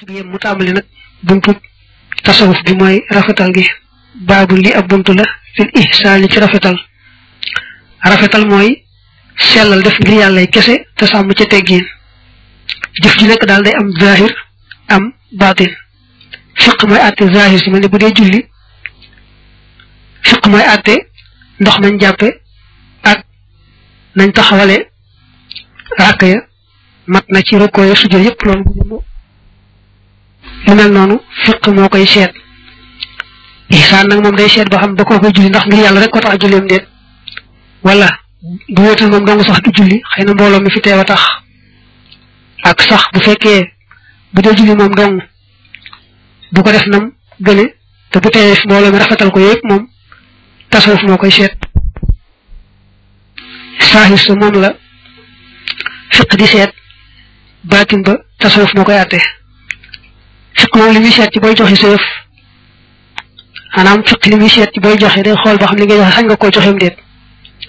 bi mu tàmbali nag buntu tasawuf bi mooy rafetal gi baabu li ab buntu la fil ihsaani ci rafetal mooy sellal def ngir yàlla kese te sàmm ca teggiin jëf ji nekk daal day am zahir am baatin fiq mooy àtte zahir si mel ne bu dee julli fiq mooy àtte ndox mañ jàppe ak nañ taxawale ràkk ya mat na ci rukkoo ya sujjóot yépp loolu lu mel noonu fiq moo koy seet ihsaan nag moom day seet ba xam da koo koy julli ndax ngir yàlla rek ko tax a julleem déet wala bu wéetal moom dong sax du julli xëy na mbooloo mi fi teew a tax ak sax bu fekkee bu dee julli moom dong bu ko def nam gëne te bu teewee mbooloo mi rafetal ko yëpp moom tasawuf moo koy seet saahir sa moom la fiq di seet baatin ba tasawuf moo koy àtte fiq moom li muy seet ci booy joxe sa yëf maanaam fiq li muy seet ci booy joxe day xool ba xam li ngay joxe sañ nga koo joxeem déet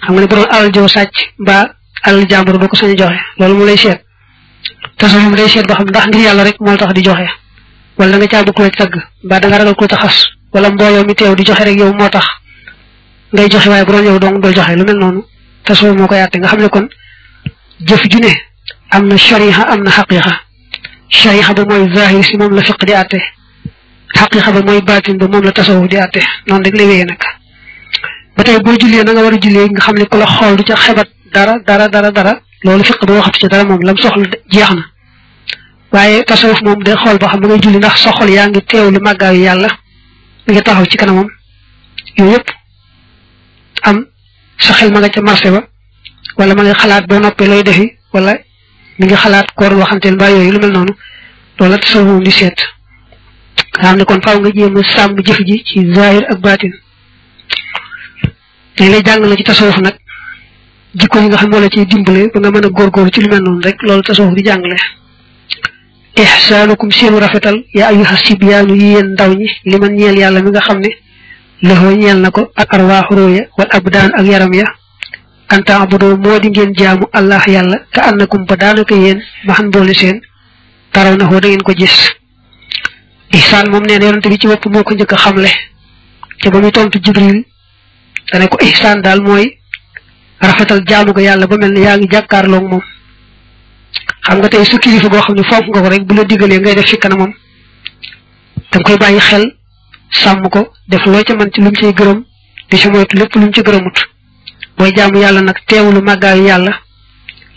xam nga ne bu doon alal joo sàcc mbaa alal jàmbur boo ko sañ a joxe loolu mu lay seet tasawuf day seet ba xam ndax ngir yàlla rek moo tax di joxe wala da nga caa bëgg ko tagg mbaa da nga ragal ko taxas wala mbooloo mi teew di joxe rek yow moo tax ngay joxe waaye bu doon yow dong doo joxe lu mel noonu tasawuf moo koy àtte nga xam ne kon jëf ju ne am na shariha am na xaqiqa shariha ba mooy zahir si moom la fiq di àtte xaqiqa ba mooy baatin ba moom la tasawuf di àtte noonu rek la wéyee nag ba tey boo jullee na nga war a jullee nga xam ne ku la xool du ca xebat dara loolu fiq ba waxatu ci dara moom lam soxla jeex na waaye tasawuf moom day xool ba xam ne ngay julli ndax sa xol yaa ngi teewlu màggaayu yàlla mi ngi taxaw ci kanamam yooyu yëpp am sa xel ma nga ca marché ba wala ma nga xalaat boo noppee looy defi wala mi ngi xalaat koor waxanteel mbaa yooyu lu mel noonu loolu la tasawuf moom di seet nga xam ne kon faaw nga jéem a sàmm jëf ji ci zahir ak baatin dañ lay jàng la ci tasawuf nag jikko yi nga xam moo la ciy dimbale ba nga mën a góorgóorlu ci lu mel noonu rek loolu tasawuf di jàngale ihsaanukum seenu rafetal yaa ayyuha sibyaanu yi yéen ndaw ñi li man ñeel yàlla mi nga xam ne loxoo ñeel na ko ak arwaaxu róoya wal abdaan ak yaram ya anta abudoo moo di ngeen jaamu allah yàlla ka annakum ba daanaka yéen maxan boole seen taraw na xoo da ngeen ko gis ihsaan moom nee na yonante bi ci bopp moo ko njëkk a xamle te ba muy tontu jibril dane ko ihsaan daal mooy rafetal jaamu ko yàlla ba mel ne yaa ngi jàkkaarloog moom xam nga tey su kilifa goo xam ne fonk nga ko rek bu la digalee ngay def fi kanamam danga koy bàyyi xel sàmm ko def loo ca mën ci lu mu cay gërëm di ci moytu lépp lu mu ci gërëmut booy jaamu yàlla nag teewlu màggaayu yàlla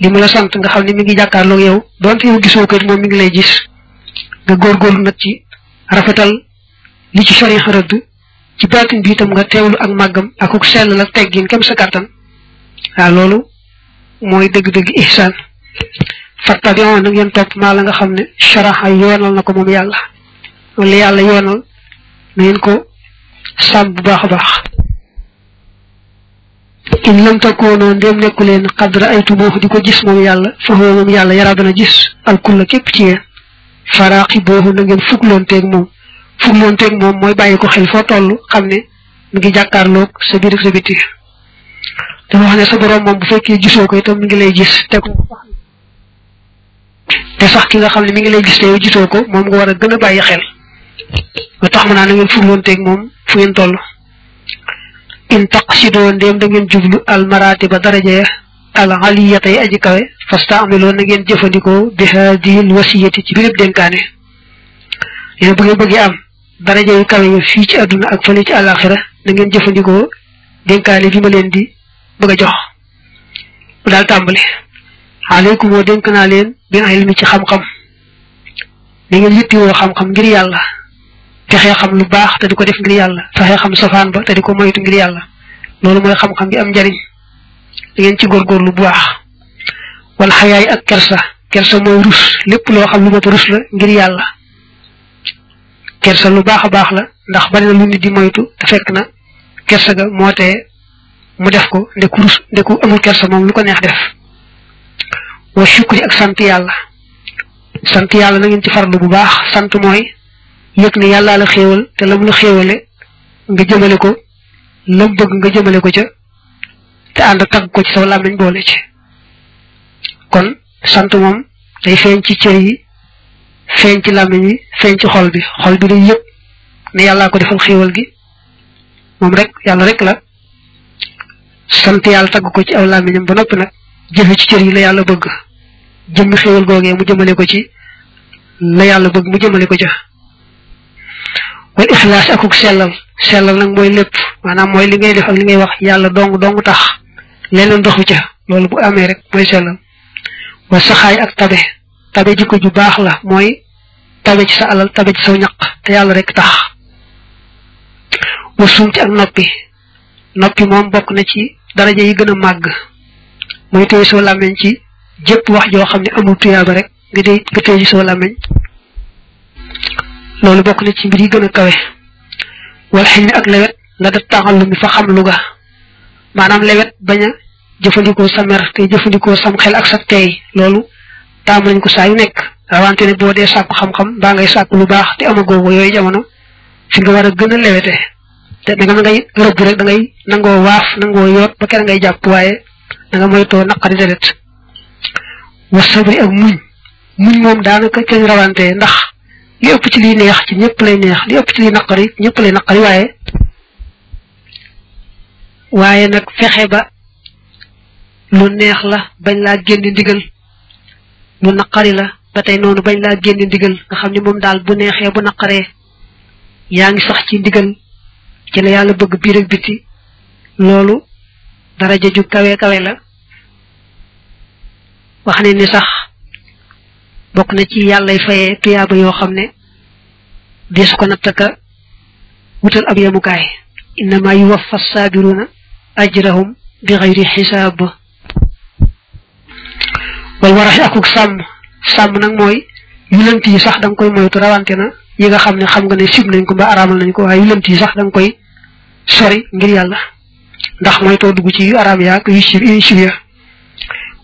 li mu la sant nga xam ne mi ngi jàkkaarloog yow doonte yow gisoo ko moom mi ngi lay gis nga góorgóorlu nag ci rafetal li ci sori rëdd ci baatin bi itam nga teewlu ak màggam akuk sell la teggin kem sa kàttan waaw loolu mooy dëgg-dëgg ihsaan fattabi'u nag ngeen topp maa la nga xam ne sharaha yoonal na ko moom yàlla wala yàlla yoonal na ngeen ko sàmm bu baax a baax in lam takoonoo ndéem nekku leen qad ra'aytumuuhu di ko gis moom yàlla fa huwa moom yàlla yaraa dana gis alkulla képp ci yéen faraaqibuuhu na ngeen fugloonteeg moom mooy bàyyi ko xel foo toll xam ne mi ngi jàkkaarloog sa biir ak sa biti dafa wax ne sa borom moom bu fekkee gisoo ko itam mi ngi lay gis te sax ki nga xam ne mi ngi lay gis te yow gisoo ko moom nga war a gën a bàyyi xel ba tax ma naa na ngeen fugloonteeg moom fu ngeen toll in taqsidoo ndéem da ngeen jublu al maratiba daraja al aliyata yi aji kawe fastaamiloo na ngeen jëfandikoo bi haadihil wasiyati ci birib dénkaane yéen bu ngeen bëggee am daraja yu kawe yi fii ci àdduna ak fële ci àlaxira na ngeen jëfandikoo dénkaane bi ma leen di bëgg a jox bu daal tàmbali aleykum moo dénk naa leen bin ilmi ci xam-xam na ngeen yittiwoo xam-xam ngir yàlla fexee xam lu baax te di ko def ngir yàlla fexee xam safaan ba te di ko moytu ngir yàlla loolu mooy xam-xam bi am njariñ da ngeen ci góorgóorlu bu baax wala xayaay ak kersa mooy rus lépp loo xam lu mat a rus la ngir yàlla kersa lu baax a baax la ndax bari na lu nit di moytu te fekk na kersa ga moo tee mu def ko ndeku amul kersa moom lu ko neex def wa shukri ak sant yàlla na ngeen ci farlu bu baax sant mooy yëg ne yàllaa la xéewal te lam la xéewale nga jëmale ko lam bëgg nga jëmale ko ca te ànd tagg ko ci sa làmmiñ boole ci kon sant moom day feeñ ci cër yi feeñ ci làmmiñ wi feeñ ci xol bi day yëpp ne yàllaa ko defal xéewal gi moom rek yàlla rek la sant yàlla tagg ko ci aw làmmiñam ba noppi nag jëfe ci cër yi la yàlla bëgg jëmmi xéewal googee mu jëmale ko ci la yàlla bëgg mu jëmale ko ca wal ixlaas akuk sellal nag mooy lépp maanaam mooy li ngay def ak li ngay wax yàlla dong tax leneen doxu ca loolu bu amee rek mooy sellal wa saxaay ak tabe jikko ju baax la mooy tabe ci sa alal tabe ci saw ñaq te yàlla rek tax wa sumti ak noppi moom bokk na ci daraja yi gën a màgg mooy téye soo làmmeñ ci jëpp wax joo xam ne amul tuyaaba rek nga téye ci soo làmmeñ loolu bokk na ci mbir yi gën a kawe wal xel mi ak lewet la da taxallu mi fa xam lu ga maanaam lewet bañ a jëfandikoo sa mer te jëfandikoo sam xel ak sa teey loolu taam nañ ko saa yu nekk rawante ne boo dee sàkku xam-xam baa ngay sàkku lu baax te amagoo ko yooyu jamono fi nga war a gën a lewete te da nga ngay rëbb rek da ngay nangoo waaf nangoo yoot ba kere ngay jàpp waaye da nga moytoo naqari deret wa sabri ak muñ moom daanaka kañ rawante ndax li ëpp ci liy neex ci ñëpp lay neex li ëpp ci liy naqari ñëpp lay naqari waaye nag fexe ba lu neex la bañ laa génn ndigal lu naqari la ba tey noonu bañ laa génn ndigal nga xam ne moom daal bu neexee bu naqaree yaa ngi sax ci ndigal ci la yàlla bëgg biir ak biti loolu daraja ju kawe la wax ne ni sax bokk na ci yàllay fayee tuyaaba yoo xam ne deesu ko nattaka wutal ab yemukaay innama yuwaffa saabiruna ajrahum bi xayri xisaab wal waraxi akuk sàmm nag mooy yulant yi sax da nga koy moytu rawante na yi nga xam ne sib nañ ko ba araamal nañ ko waaye yulant yi sax da nga koy sori ngir yàlla ndax moytoo dugg ci yu araam yaak yu sib ya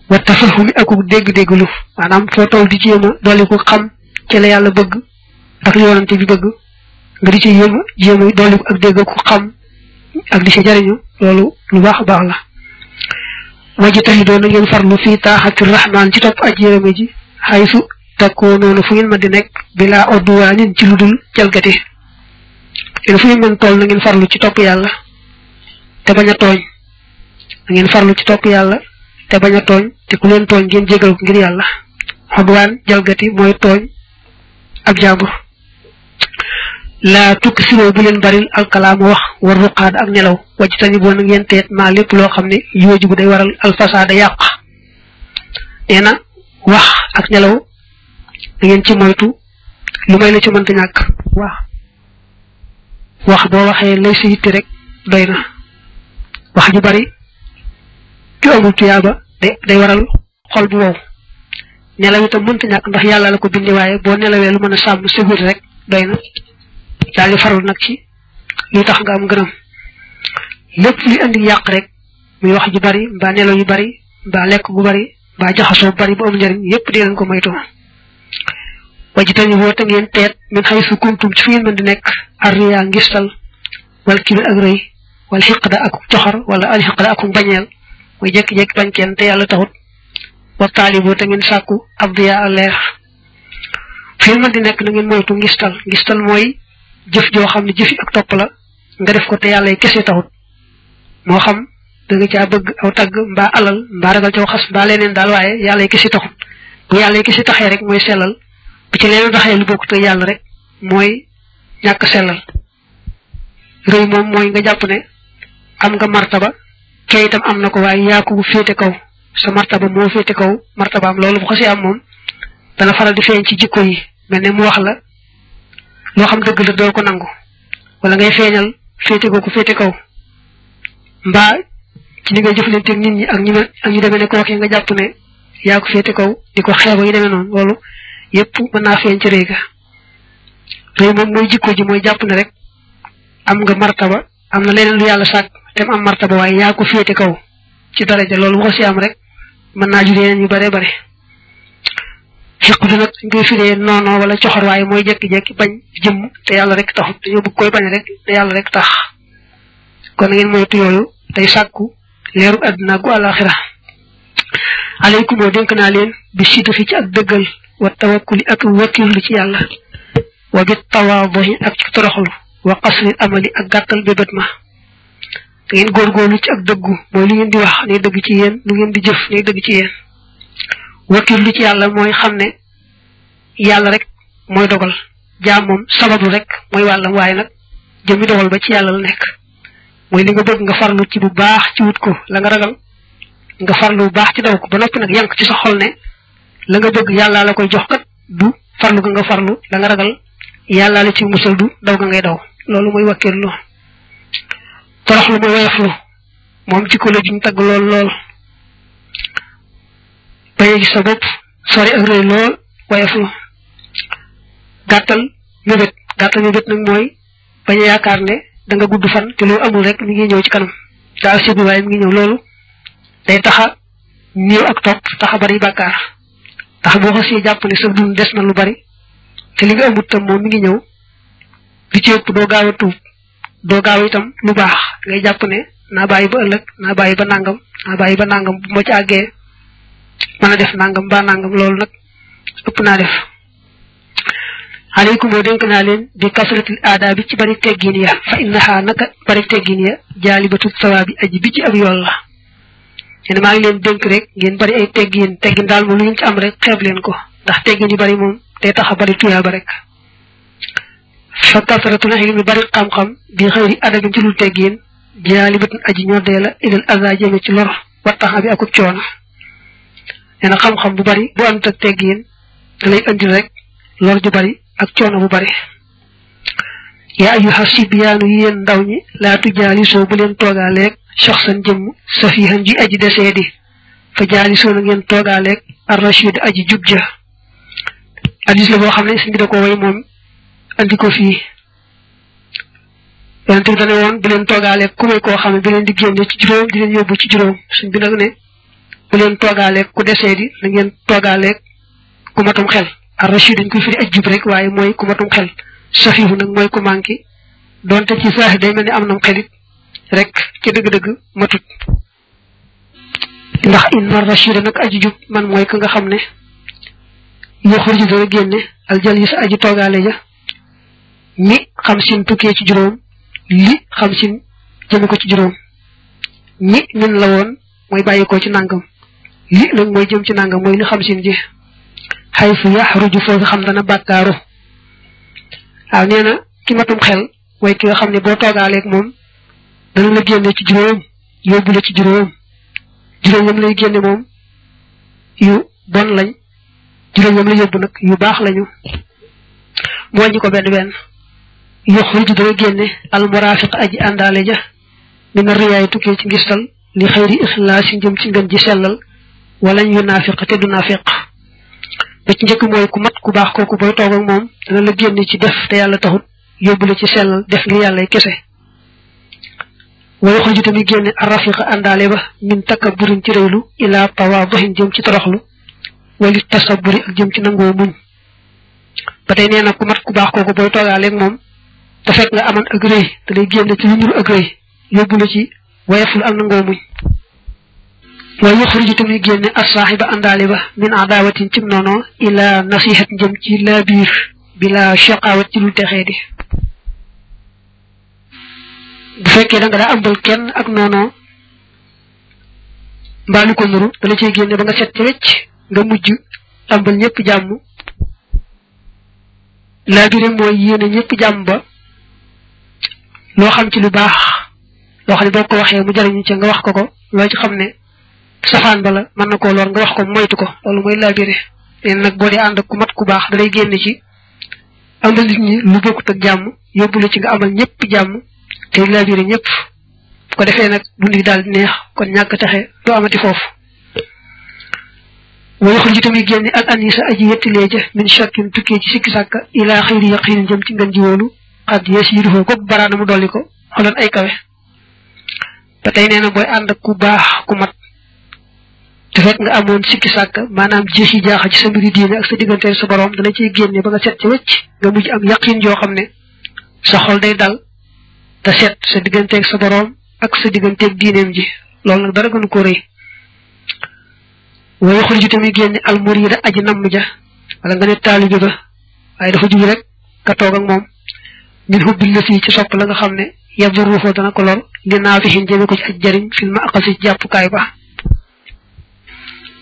wa tafahumi akuk dégg-dégglu maanaam foo toll di jéem a dolli ko xam ci la yàlla bëgg ak li yonante bi bëgg nga di ci jéem a dolli ko ak dégg ko xam ak di ci jariñu loolu lu baax a baax la wajtahidoo na ngeen farlu fii taaxati rahmaan ci topp aj yërëme ji xaysu takkoo noonu fu ngeen mën di nekk bilaa odduwaanin ci lu dul jalgati fu ngeen mën toll na ngeen farlu ci topp yàlla te bañ a tooñ na ngeen farlu ci topp yàlla te bañ a tooñ te ku leen tooñ ngeen jégal ko ngir yàlla xodwaan jalgati mooy tooñ ab jaambur laa tukki siroo bu leen baril alkalaama wax war ruqaad ak nelaw wajj tani boo na ngeen teet maa lépp loo xam ne yooju bu day waral alfasaada yàq nee na wax ak nelaw da ngeen ci moytu lu may la ci mënta ñàkk wax boo waxee lay sa yitte rek doy na wax ju bari ju amul tuyaaba day waral xol bu wow nelaw itam mënta ñàkk ndax yàlla la ko bindi waaye boo nelawee lu mën a sàmm sa biir rek doy na daal di farul nag ci li tax nga am gërëm lépp luy andi yàq rek muy wax ju bari mbaa nelaw yu bari mbaa lekk gu bari mbaa jaxasoo bari bu am njëriñ yépp di leen ko moytu waji tañu boo te ngeen teet min xay su kuntum ci fi ngeen mën di nekk arriya ngistal wal kibir ak rëy wal xiqda ak coxor wala al xiqda ak bañeel muy jékki-jékki bañ kenn te yàlla taxut wa taaliboo te ngeen sàkku abdiya a leer fi ngeen mën di nekk na ngeen moytu ngistal mooy jëf joo xam ne jëfi ak topp la nga def ko te yàlla kese taxut moo xam da nga caa bëgg aw tagg mbaa alal mbaa ragal caw xas mbaa leneen daal waaye yàlla kese taxut bu yàlla kese taxee rek mooy sellal bu ci leneen taxee lu bokk te yàlla rek mooy ñàkk sellal rëy moom mooy nga jàpp ne am nga martaba kee itam am na ko waaye yaa ko féete kaw sa martaba moo féete kaw martabaam loolu bu xasee am moom dana faral di feeñ ci jikko yi mel ne mu wax la loo xam dëgg la doo ko nangu wala ngay feeñal féete ko féete kaw mbaa ci li ngay jëflanteeg nit ñi ak ñu demee ne kooku nga jàpp ne yaa ko féete kaw di ko xeeba yi demee noonu loolu yépp mën naa feeñ ci rëy ga rëy moom mooy jikko ji mooy jàpp ne rek am nga martaba am na leneen lu yàlla sàkk te am martaba waaye yaa ko féete kaw ci daraja loolu bu ko si am rek mën naa jur yeneen yu bare bare xiq du nag ngay firee noonoo wala coxor waaye mooy jekki-jekki bañ jëmm te yàlla rek taxut dañoo bëgg koy bañ rek te yàlla rek tax kon na ngeen moytu yooyu tey sàkku leeru àdduna gu àlaxira aleykum dénk naa leen bi siita fi ci ak dëggal wa tawakkuli ak wakkirlu ci yàlla wa bit tawaaduhi ak ci toroxlu wa qasril amali ak gàttal bébét ma da ngeen góorgóorlu ci ak dëggu mooy li ngeen di wax ne dëgg ci yéen lu ngeen di jëf ne dëgg ci yéen wakkirlu ci yàlla mooy xam ne yàlla rek mooy dogal jaam moom sababu rek mooy wàllam waaye nag jëmi dogal ba ci yàlla la nekk mooy li nga bëgg nga farlu ci bu baax ci wut ko la nga ragal nga farlu bu baax ci daw ko ba noppi nag yank ci sa xol ne la nga bëgg yàlla la koy jox kat du farlu ga nga farlu la nga ragal yàlla la ci musal du daw ga ngay daw loolu mooy wakkirlu toroxlu mooy woyoflu moom ci ko la juñ tagg lool baye gis sa bopp sori ak rëy lool woyoflu gàttal mébét nag mooy bañ a yaakaar ne da nga gudd fan te loolu amul rek mi ngi ñëw ci kanam daal séddu waaye mi ngi ñëw loolu day taxa néew ak topp taxa bari bàkkaar tax boo ko si jàpp ne sa dund des na lu bari te li nga amut tam moom mi ngi ñëw li ci ëpp doo gaaw a tuub doo gaaw itam lu baax ngay jàpp ne naa bàyyi ba ëllëg naa bàyyi ba nangam bu ma ci àggee mën a def nangam ba nangam loolu nag ëpp naa def aleykum boo dénk naa leen bi kasratil aada bi ci bari teggin ya fa innaha naka bari teggin ya jaalibatu sawaabi aji bi ci ab yool la yéen maa ngi leen dénk rek ngeen bari ay teggin daal moom lu ngeen ci am rek xeeb leen ko ndax teggin yu bari moom day tax a bari tuyaaba rek fa kasratul ilmi bari xam-xam bi xëyri adabin ci lu teggin jaalibatun aji ñoddee la ilal aza jëme ci lor wattaxa bi akub coono nee na xam-xam bu bari bu ànd ak teggin da lay andil rek lor ju bari ak coono bu bari yaa ayyuha sibyaanu yéen ndaw ñi laa tujaalisoo bu leen toogaaleeg shaxsan jëmm safihan ji aji deseedi fa jaalisoo na ngeen toogaaleeg ar-rashid aji jub ja hadis la boo xam ne suñ bi da ko way moom andi ko fii yonente bi dane woon bu leen toogaaleeg ku may koo xam ne bi leen di génne ci juróom di leen yóbbu ci juróom suñ bi nag ne bu leen toogaaleeg ku deseedi na ngeen toogaaleeg ku matum xel ar-rashid dañ koy firi aj jub rek waaye mooy ku matum xel safihu nag mooy ku manqué donte ci saaxi day mel ni am nam xelit rek ci dëgg-dëgg matut ndax inna ar-rashida nag aji jub man mooy ka nga xam ne yoxurji dana génne aljalis aji toogaale ja mi xam sin tukkee ci juróom li xam sin jëme ko ci juróom mi min la woon mooy bàyyi ko ci nangam li nag mooy jëm ci nangam mooy li xam sin ji xay fu yaxruju foofu xam dana bàkkaaru waaw nee na ki matum xel mooy ki nga xam ne boo toogaaleeg moom dana la génne ci juróom yóbbu la ci juróom yam lay génne moom yu bon lañ juróom yam la yóbbu nag yu baax lañu mu wàññi ko benn yuxruju dana génne almurafiq aji àndaale ja mina riyaay tukkee ci ngistal li xëyri ixlaasi jëm ci ngën ji sellal walañ yu naafiq te du naafiq ba ci njëkk mooy ku mat ku baax kooku booy toog ak moom dana la génne ci def te yàlla taxut yóbbu la ci sellal def ngir yàlla kese wa yuxruju tamit génne arrafiqa àndaale ba min takabburin ci réylu ilaa tawaaduhin jëm ci toroxlu wali tasabburi ak jëm ci nangoo muñ ba tey nee na ku mat ku baax kooku booy toogaaleeg moom te fekk nga amoon ak rëy te day génne ci lu nuru ak rëy yóbbu la ci wayeful ak nangoo muñ wa yuxruju tamit génne as-saaxiba àndaale ba min adaawatin cim noonu ilaa nasihat jëm ci laa biir bila shaqawat ci lu texee di bu fekkee da nga daa ambal kenn ak noonu mbaalu ko nuru dala cey génne ba nga set ci wecc nga mujj ambal ñëpp jàmm laa biir mooy yéene ñëpp jàmm ba loo xam ci lu baax loo xam ne boo ko waxee mu jariñu ca nga wax ko loo ci xam ne safaan bala mën na koo lor nga wax ko moytu ko loolu mooy laa biire leen nag boo dee ànd ak ku mat ku baax da lay génne ci amal nit ñi lu bokkut ak jàmm yóbbu la ci nga amal ñëpp jàmm te laa biire ñëpp bu ko defee nag dund gi daal di neex kon ñàkk taxe du amati foofu wa yuxruju tamit génne al anisa aji wettilee ja min shakkin tukkee ci sikki sàkka ilaa xëyri yaqin jëm ci ngën ji wóolu xad yasiruhu ko baraana mu dolli ko xolan ay kawe ba tey nee na booy ànd ak ku baax ku mat te fekk nga amoon sikki sàkk maanaam jeexi jaaxa ci sa mbiri diine ak sa diggante sa borom dana ciy génne ba nga set ci wecc nga mujj am yaqin joo xam ne sa xol day dal te set sa digganteeg sa borom ak sa digganteeg diineem ji loolu nag dara gënu ko rëy wa yuxruju tamit génne almurida aji namm ja wala nga ne taalibe ba waaye dafa jug rek ka toog ak moom min hubbil la fii ci sopp la nga xam ne yadurruhu dana ko lor li naafihin jëme ko ci aj jëriñ fil ma aqasi ci jàppukaay ba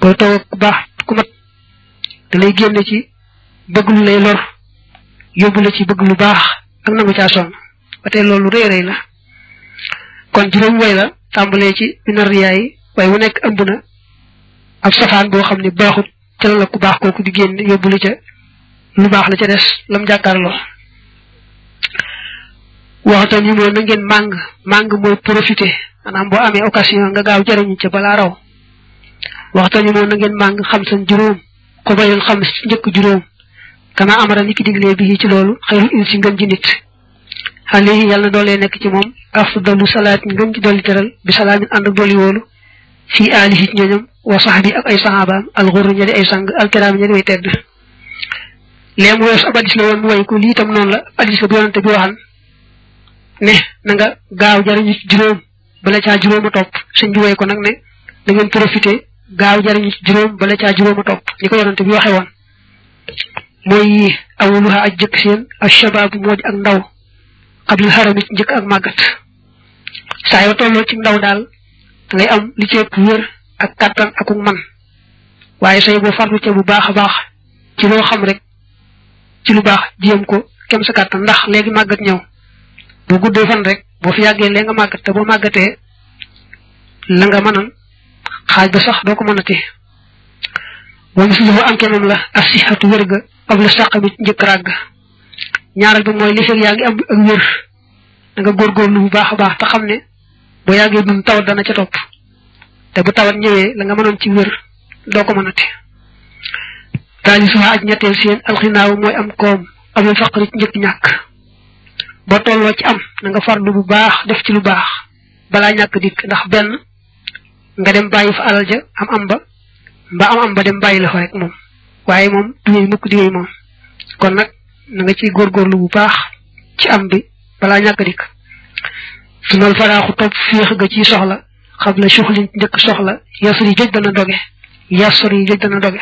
boo toog ak ku baax ku mat da lay génne ci bëgg lu lay lor yóbbu la ci bëgg lu baax ak nangu caa sonn ba tey loolu rëy rëy la kon juróom way la tàmbalee ci minar riyaay waaye wu nekk ëmb na ab safaan boo xam ne baaxut ca la ku baax kooku di génn yóbbu la ca lu baax la ca des lam jàkkaarloo waxtaan yi mooy na ngeen màng mooy profité maanaam boo amee occasion nga gaaw jëriñu ca balaa raw waxtaan yi mooy na ngeen màng xam san juróom ko bayoon xam njëkk juróom kama amara ni ki diglee bi ci loolu xëyru in si ngën ji nit alayhi yàlla na doolee nekk ci moom afdalu salaat ngën ci dolli teral bi salaamin ànd ak dolli wóolu fii aalihi ci ñoñam wa sahbi ak ay sahabaam alxurru ña di ay sang alkiraam ña di way tedd léemu weesu ab addis la woon mu way ko lii tam noonu la addis la bu yonante bi waxan ne na nga gaaw jariñu ci juróom bala caa juróom a topp sëñ bi way ko nag ne da ngeen profité gaaw jariñu ci juróom bala caa juróom a topp ni ko yonante bi waxe woon mooy yi awuluha aj jëkk seen ak shabaabu moo di ak ndaw xabil xarami ci njëkk ak màggat saa yoo tolloo ci ndaw daal ngay am li ci ëpp wér ak kàttan akuk man waaye say boo farlu ca bu baax a baax ci loo xam rek ci lu baax jéem ko kem sa kàttan ndax léegi màggat ñëw boo guddee fan rek boo fi yàggee léegi nga màggat te boo màggatee la nga mënoon xaaj ba sax doo ko mënati wa misluhu am kemam la asihatu wér ga qabla saqami njëkk ràgg ñaaral ba mooy li fekk yaa ngi am ak wér da nga góorgóorlu bu baax a baax te xam ne boo yàggee dund tawat dana ca topp te bu tawat ñëwee la nga mënoon ci wér doo ko mënati taalisuha aj ñetteel seen alxinaawu mooy am koom amul faqri ci njëkk ñàkk boo tolloo ci am na nga farlu bu baax def ci lu baax balaa ñàkk dikk ndax benn nga dem bàyyi fa alal ja am ba mbaa am ba dem bàyyi la fa rek moom waaye moom du ñuy mukk di moom kon nag na nga ciy góorgóorlu bu baax ci am bi balaa ñàkk dikk su nal faraaxu topp féex ga ciy soxla xam la suxlin njëkk soxla yasur yi jëj dana doge yasur yi jëj dana doge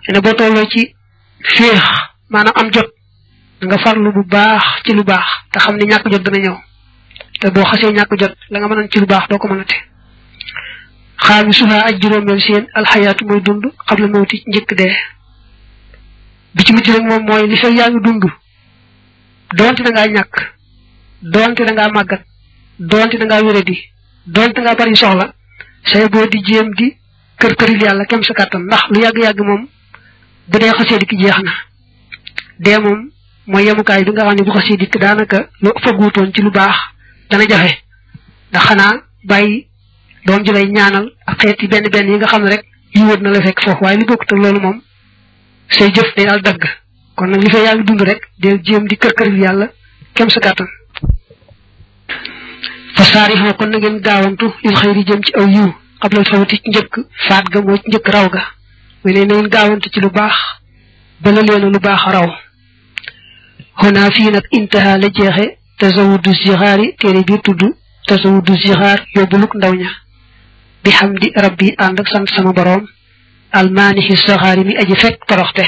ne boo tolloo ci féex maanaam am jot nga farlu bu baax ci lu baax te xam ne ñàkk jot dana ñëw te boo xasee ñàkk jot la nga mënoon ci lu baax doo ko mënate xaami suha aj juróomeel seen alxayaatu mooy dund xam la mawti njëkk dee bi ci mujj rek moom mooy li fay yaa ngi dund doonte da ngaa ñàkk doonte da ngaa màggat doonte da ngaa wéradi doonte da ngaa bari soxla say boo di jéem di kër-këril yàlla kem sa kàttan ndax lu yàgg-yàgg moom bu dee xasee dikk jeex na dee moom mooy yemukaay bi nga xam ne bu xasee dikk daanaka lu fagguutoon ci lu baax dana jafe ndax xanaa bàyyi doom ji lay ñaanal ak xeeti benn yi nga xam ne rek yi wër na la fekk foofu waaye li bokkut ak loolu moom say jëf day daal dagg kon nag li fa yaa ngi dund rek del jéem di kër-këril yàlla kem sa kàttan fa saarixoo kon na ngeen gaawantu lil xëyri jëm ci aw yiw xablal fawati ci njëkk faat ga mooy ci njëkk raw ga mu ne na ngeen gaawantu ci lu baax bala leen lu baax raw xonaa fii nag intaha la jeexe tasawudu zixaari téere bi tudd tasawudu zixaar yóbbuluk ndaw ña bi xam di rabbi ànd ak sant sama boroom almaanihi saxaari mi aji fekk toroxte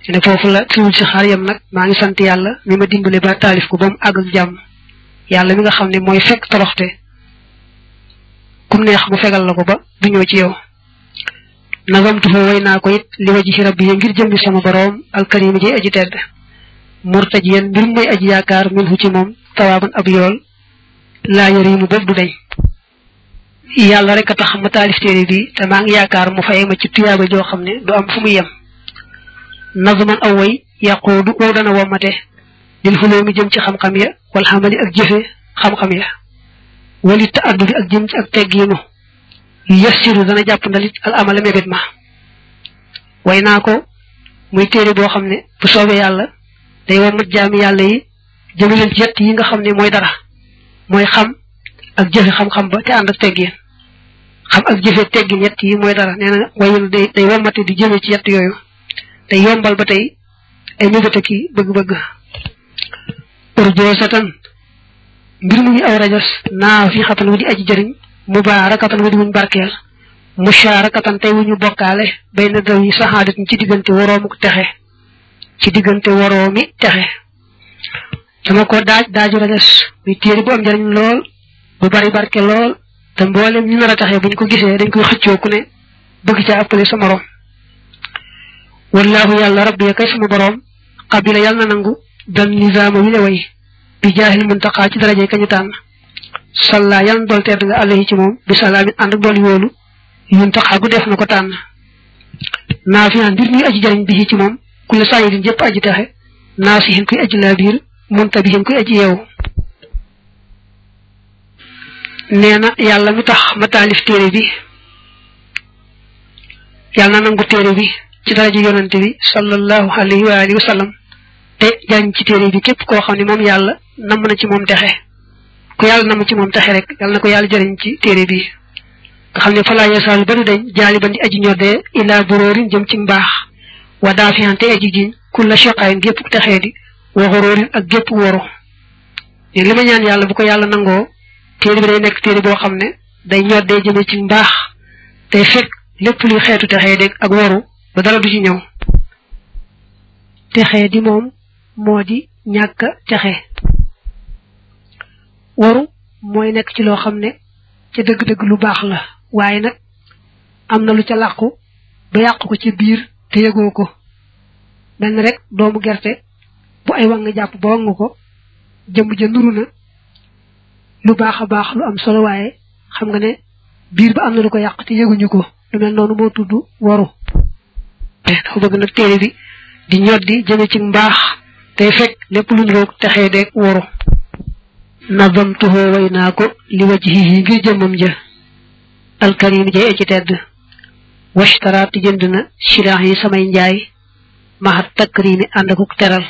ne foofu la siwul zixaar yam nag maa ngi sant yàlla mi ma dimbale ba taalif ko ba mu àgg ak jàmm yàlla mi nga xam ne mooy fekk toroxte kum neex mu fegal la ko ba du ñëw ci yow nazamtu fa way naa ko it li wajhi rabbi ngir jëmmi sama boroom alkarima ji aji tedd murtajiyan mbir mooy aji yaakaar min hu ci moom tawaaban ab yool laa yarimu bopp du dañ yàlla rek a tax ma taalif téere bi te maa ngi yaakaar mu fay ma ci tuyaaba joo xam ne du am fu mu yem nazman aw way yàqoodu wow dana womate lil xuloo mi jëm ci xam-xam ya wal xamali ak jëfe xam-xam ya wali ta addu bi ak jëm ci ak teggiinu yassiru dana jàpp ndalit al amala mébét ma way naa ko muy téere boo xam ne bu soobee yàlla day womat jaami yàlla yi jëme leen ci yett yi nga xam ne mooy dara mooy xam ak jëfe xam-xam ba te ànd ak teggin xam ak jëfe teggin yett yi mooy dara nee na wayul day womate di jëme ci yett yooyu te yombal ba tey ay mébét ki bëgg-bëgg urjoo satan mbir mu ñu aw rajas naa fi xatan wu di aji jëriñ mubaarakatan wu di muñ barkeel musharakatan tay wuñu bokkaale bayna daw yi saxaadatin ci diggante woroomu texe ci diggante woroomi texe dama ko daaju rages muy téere bu am njariñ lool bu bari barke lool te mboolem ñu nar a taxee buñ ko gisee dañ koy xëccoo ku ne bëgg ca appale sa morom wallahu yàlla rabbi ya kay sama borom qabila yàlla na nangu dal nizaama wi le way bi jaahil muntaqa ci daraje kañu tànn salla yàlla dool tedd nga alayhi ci moom bi salaamin ànd ak dool yoolu muntaqa gu def na ko tànn naafiyan mbir muy aji jariñ bi ci moom ku la saayidin jëpp aji taxe naasihin kuy aji laabiir muntabihin kuy aji yeewu nee na yàlla mi tax ma taalif téere bi yàlla na nangu téere bi ci daraja yonante bi sallallahu alayhi wa alihi wa sallam te jàng ci téere bi képp koo xam ne moom yàlla namm na ci moom texe ku yàlla namm ci moom texe rek yàlla na ko yàlla jëriñ ci téere bi nga xam ne falaa yasaalu bari dañ jaali bandi aji ñoddee ilaa buróorin jëm ci mbaax wa daafiyante aji jiñ kulla shaqaayin gépp texee di wa xuróorin ak gépp woro li ma ñaan yàlla bu ko yàlla nangoo téere bi day nekk téere boo xam ne day ñoddee jëme ci mbaax day fekk lépp luy xeetu texee dég ak waru ba dara du ci ñëw texee di moom moo di ñàkk texe waru mooy nekk ci loo xam ne ca dëgg-dëgg lu baax la waaye nag am na lu ca làqu ba yàqu ko ci biir te yëgoo ko mel ni rek doomu gerte bu ay wang jàpp ba wang ko jëmm ja nuru na lu baax a baax lu am solo waaye xam nga ne biir ba am na lu ko yàq te yëguñu ko lu mel noonu moo tudd waru dafa bëgg nag téere bi di ñoddi jëme ci mbaax tey fekk lépp lu ñu roog texee deeg waru nazamtuhu way naa ko li wajhihi ngir jëmmam ja alkarim ja ci tedd washtaraat jënd na shiraax yi samay njaay mahat takrimi ànd akuk teral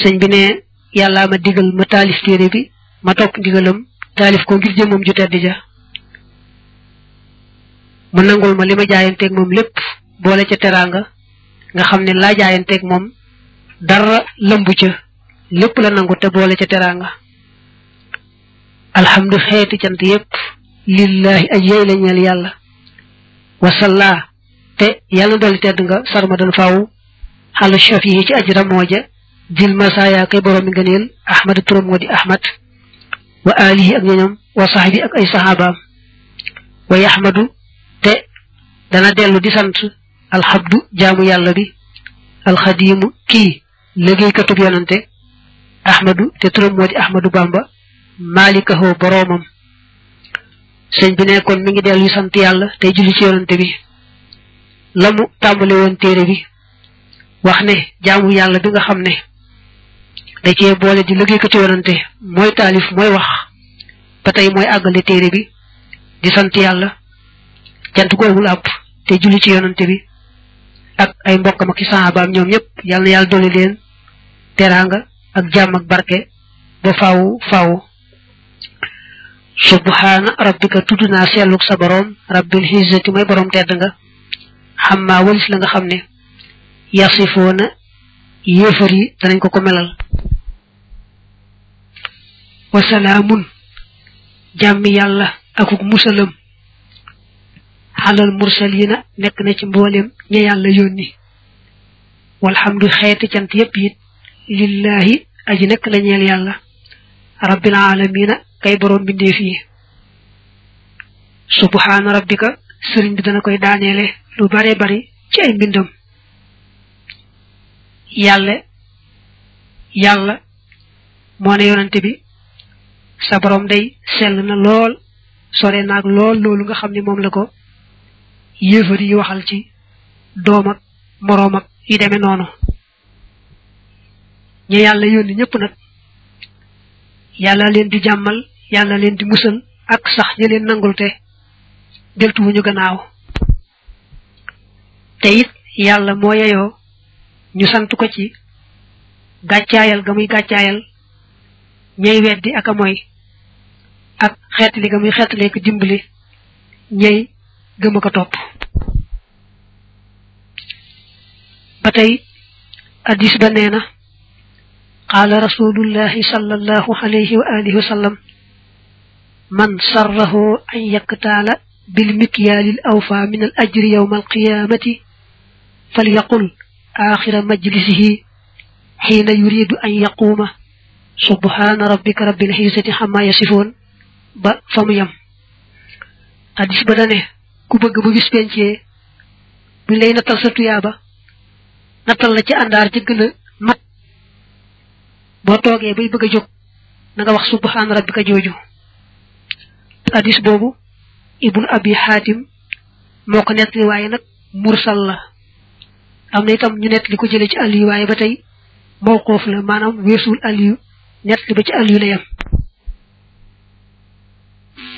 sëñ bi ne yàllaa ma digal ma taalif téere bi ma topp ndigalam taalif ko ngir jëmmam ju tedd ja mu nangul ma li ma jaayanteeg moom lépp boole ca teraanga nga xam ne laa jaayanteeg moom dara lëmbu ca lépp la nangu te boole ca teraanga alhamdu xeeti cant yépp lillahi aj yey la ñeel yàlla wasalla te yàlla dolli tedd nga sarmadan faaw xala chaf yi ci aj ramooja dil masaya kay boroomi ngëneel ahmad turam moo di ahmad wa alihi ak ñoñom wa sahbi ak ay sahabaam wa yahmadu te dana dellu di sant alhabdu jaamu yàlla bi alxadimu kii liggéeykatub yonante ahmadu te turam moo di ahmadu bamba malikaho boroomam sëñ bi nekkoon mi ngi dellu sant yàlla tey julli ci yonante bi la mu tàmbale woon téere bi wax ne jaamu yàlla bi nga xam ne da cee boole di liggéeykatu yonante mooy taalif mooy wax ba tey mooy àggale téere bi di sant yàlla cant gu amul àpp te julli ci yonante bi ak ay mbokkam ak i sahabaam ñoom ñëpp yàlla na yàlla dolli leen teraanga ak jàmm ak barke ba faawu faawu subhaana rabbika tudd naa selluk sa boroom rabbil izzati mooy boroom tedd nga xammaa walis la nga xam ne yasifoona yéefar yi danañ ko melal wasalaamun jàmmi yàlla akuk musalam xalal mursalina nekk na ci mboolem ña yàlla yónni walhamdu xeeti cant yépp it lillahi aji nekk la ñeel yàlla rabbil alamina kay boroom bindeef yi subhaana rabbika sëriñ bi dana koy daaneele lu bare bari ci ay mbindam yàlla moo ne yonante bi sa boroom day sell na lool sore naag lool loolu nga xam ne moom la ko yéefar yi waxal ci doom ak moroom ak yi demee noonu ñi yàlla yónni ñëpp nag yàlla leen di jàmmal yàlla leen di musal ak sax ñi leen nangul te deltuwuñu gannaaw te it yàlla moo yeyoo ñu sant ko ci gàccaayal ga muy gàccaayal ñey weddi ak a moy ak xeetali ga muy xeetalee ko dimbali ñey gëm a ko topp ba tey hadis ba nee na qaala rasulullahi sallallahu alayhi wa alihi wa sallam man sarrahu an yaktaala bil mikyaalil awfa min al ajri yawma al qiyaamati falyaqul aaxira majlisihi xiina yuridu an yaquuma subhaana rabbika rabbil izzati xammaa yasifoon ba fa mu yem. hadis ba dane ku bëgg bu bis pencee buñ lay nattal sa tuyaaba nattal la ci àndaar ci gën a mat boo toogee bay bëgg a jóg na nga wax subhaana rabbika jooju. hadis boobu ibnu abi xaatim moo ko nettali waaye nag mursal la. am na itam ñu nettali ko jëlee ci Aliyu waaye ba tey mawquuf la maanaam weesuul Aliyu nettali ba ci Aliyu la yem.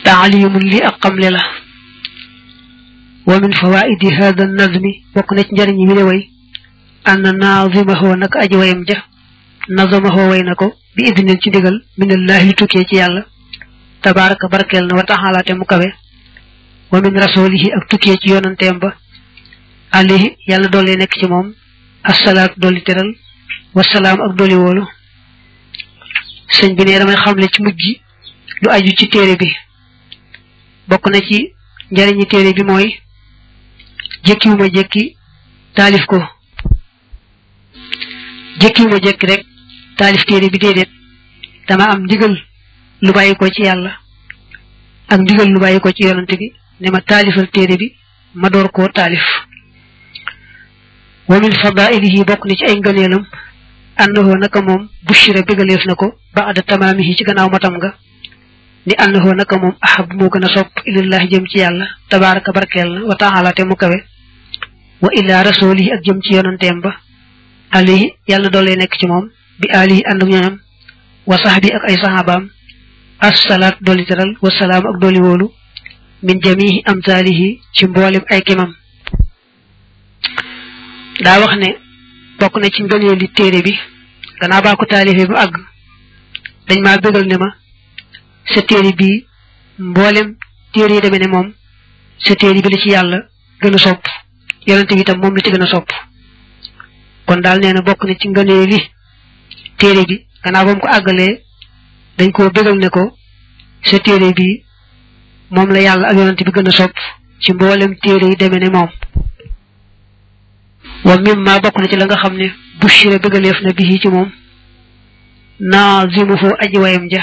taalimun li ak xamle la. wa min fawaidi hada nazmi bokk na ci njëriñ wi le way anna naazimahu naka aji wayam ja nazamahu way na ko bi idnil ci digal minallahi li tukkee ci yàlla tabaraka barkeel na wa taxala te mu kawe wa min rasulihi ak tukkee ci yonanteem ba alayhi yàlla doole nekk ci moom assalaatu dolli teral wasalaam ak dolli wóolu. sëñ bi ne damay xamle ci mujj lu aju ci téere bi. bokk na ci njariñi téere bi mooy jékkiwuma jékki taalif ko jékkiwuma jékki rek taalif téere bi déedéet dama am ndigal lu bàyyi ko ci yàlla ak ndigal lu bàyyi ko ci yonante bi ne ma taalifal téere bi ma door koo taalif. wa min fadailihi bokk na ci ay ngëneelam annahu naka moom bushira bégaleef na ko ba'da tamaamihi ci gannaaw matam nga ni annahu naka moom ahab moo gën a sopp ilallahi jëm ci yàlla tabaraka barkeel na wa taala te mu kawe wa ila rasulihi ak jëm ci yonanteem ba alayhi yàlla doole nekk ci moom bi alihi ànd ak ñoñam wa sahbi ak ay sahabaam assalaat dolli teral wasalaam ak dolli wóolu min jamihi amsaalihi ci mboolem ay kimam. daa wax ne bokk na ci ngëneeli téere bi gannaaw baa ko taalifee bu àgg dañ maa bégal ne ma sa téere bi mboolem téere yi demee ne moom sa téere bi la ci yàlla gën a sopp yonente bi itam moom la ci gën a sopp. kon daal nee na bokk na ci ngëneeli téere bi gannaaw ba mu ko àggalee dañ koo bégal ne ko sa téere bi moom la yàlla ak yonente bi gën a sopp ci mboolem téere yi demee ne moom. wa mimma bokk na ci la nga xam ne bushira bëggaleef na bii ci moom naazimuhu aji wayam ja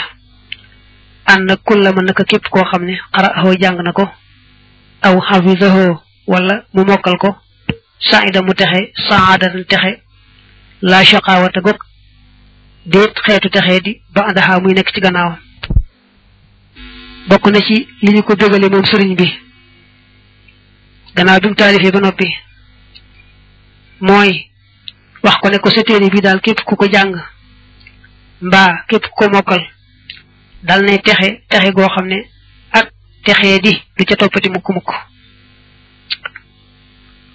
ànd kulla man naka képp koo xam ne qara'ahu jàng na ko aw hafizahu wala mu mokkal ko saida mu texe saadatan texe la shaqawata gog déet xeetu texe di ba andaxaa muy nekk ci gannaawam. bokk na ci li ñu ko bëggale moom sëriñ bi gannaaw bi mu taalifee ba noppi mooy wax ko ne ko sa téere bi daal képp ku ko jàng mbaa képp ku ko mokkal dal ne texe texe goo xam ne ak texee di du ca toppati mukk-mukk.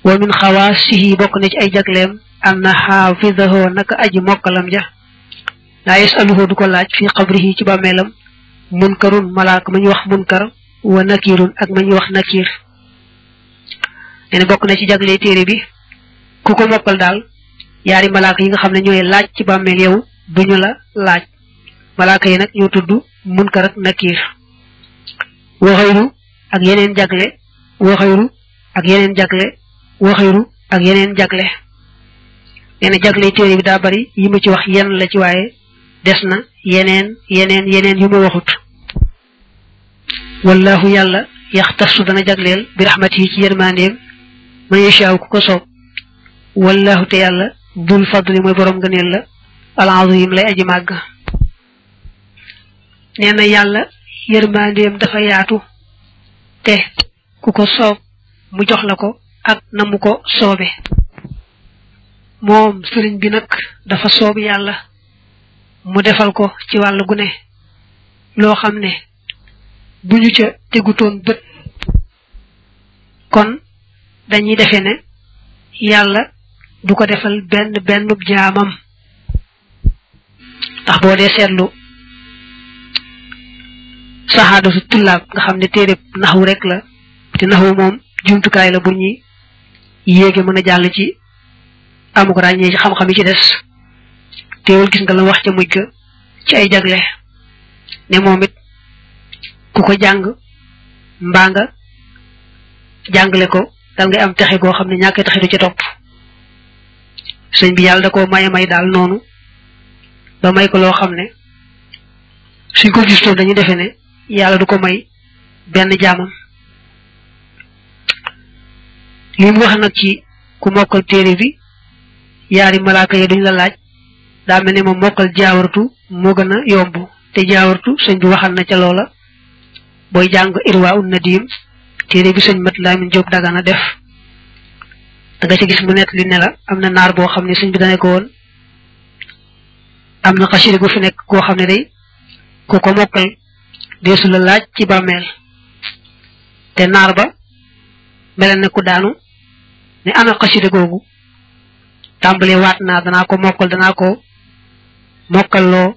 wa min xawaasihi bokk na ci ay jagleem anna xaafidahu naka aji mokkalam ja laa yasaluhu du ko laaj fi qabrihi ci bàmmeelam munkarun malaaka ma ñu wax munkar wa nakirun ak ma ñu wax nakir. nee na bokk na ci jagle téere bi ku ko mokkal daal yaari malaaka yi nga xam ne ñooy laaj ci bàmmeel yow duñu la laaj. malaaka yi nag ñoo tudd munkar ak nakir. waxayru ak yeneen jagle waxayru ak yeneen jagle waxayru ak yeneen jagle. nee na jagle téere bi daa bari yi ma ci wax yenn la ci waaye des na yeneen yu ma waxut. wallahu yàlla yaxtasu dana jagleel bi rahmatihi ci yërmandeem man yashaaw ku ko soob. wallahu te yàlla dul fadli mooy borom ngëneel la al-azim lay aji màgg. nee na yàlla yërmandeem dafa yaatu te ku ko soob mu jox la ko ak na mu ko soobe. moom sëriñ bi nag dafa soob yàlla mu defal ko ci wàllu gu ne loo xam ne bu ñu ca tegutoon bët kon dañuy defe ne yàlla du ko defal benn jaamam. ndax boo dee seetlu saxaadatu tullaab nga xam ne téere naxwu rek la te naxwu moom jumtukaay la bu ñuy yéege mën a jàll ci amuk ràññee ci xam-xam yi ci des teewul gis nga la wax ca mujj ga ci ay jagle ne moom it ku ko jàng mbaa nga jàngale ko dal ngay am texe goo xam ne ñàkk texe du ci topp sëñ bi yàlla da koo may daal noonu ba may ko loo xam ne suñ ko gistoo dañu defe ne yàlla du ko may benn jaamam li mu wax nag ci ku mokkal téere bi yaari malaaka yi duñ la laaj daa mel ne moom mokkal jaawartu moo gën a yomb te jaawartu sëñ bi waxal na ca loola booy jàng irwa un nadim téere bi sëñ Mat Lamin Jóob Dagana def da nga ci gis mu nett li ne la am na naar boo xam ne sëñ bi dane ko woon am na xasida gu fi nekk koo xam ne day ku ko mokkal deesu la laaj ci bàmmeel te naar ba mel ne ku daanu ne ana xasida googu tàmbalee waat naa danaa ko mokkalloo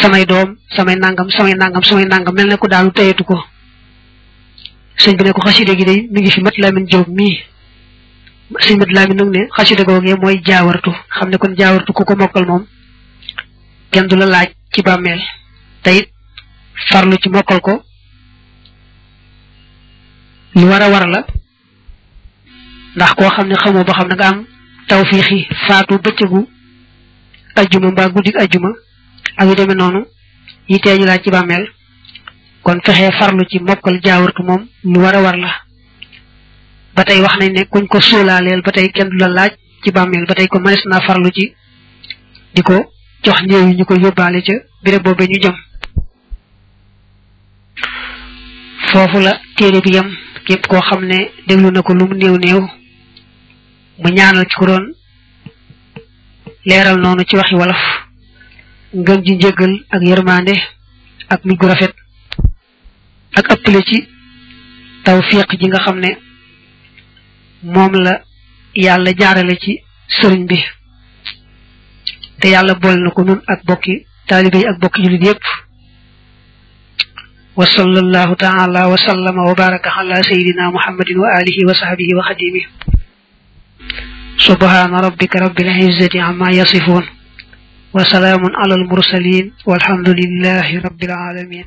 samay doom samay nangam mel ne ku daanu tayatu ko sëñ bi ne ko xasida gi day mi ngi fi Mat Lamin Jóob mii sëñ Mat Lamin nag ne xasida googee mooy jaawartu xam ne kon jaawartu ku ko mokkal moom kenn du la laaj ci bàmmeel te it farlu ci mokkal ko lu war a war la ndax koo xam ne xamoo ba xam ne nga am tawfiixi faatu bëccëgu ajjuma mbaa guddik ajjuma ak yu demee noonu yi tee ñu laaj ci bàmmeel kon fexee farlu ci mokkal jaawartu moom lu war a war la ba tey wax nañ ne kuñ ko sóolaaleel ba tey kenn du la laaj ci bàmmeel ba tey kon mënees naa farlu ci di ko jox néew yi ñu ko yóbbaale ca béréb boobu ñu jëm foofu la téere bi yam képp koo xam ne déglu na ko lu mu néew mu ñaanal ci ko doon leeral noonu ci waxi wolof ngëm ji njëggal ak yërmande ak mi gu rafet ak ëppale ci tawfiq ji nga xam ne moom la yàlla jaarale ci sëriñ bi te yàlla boole na ko nun ak bokki taalibe yi ak bokki jullit yépp wa sallallahu taala wa sallama wa baraka ala sayidina muhammadin wa alihi wa sahbihi wa xadimi subhana rabbika rabbil izzati amma yasifun wa salaamun ala al mursalin walhamdulillahi rabbil alamin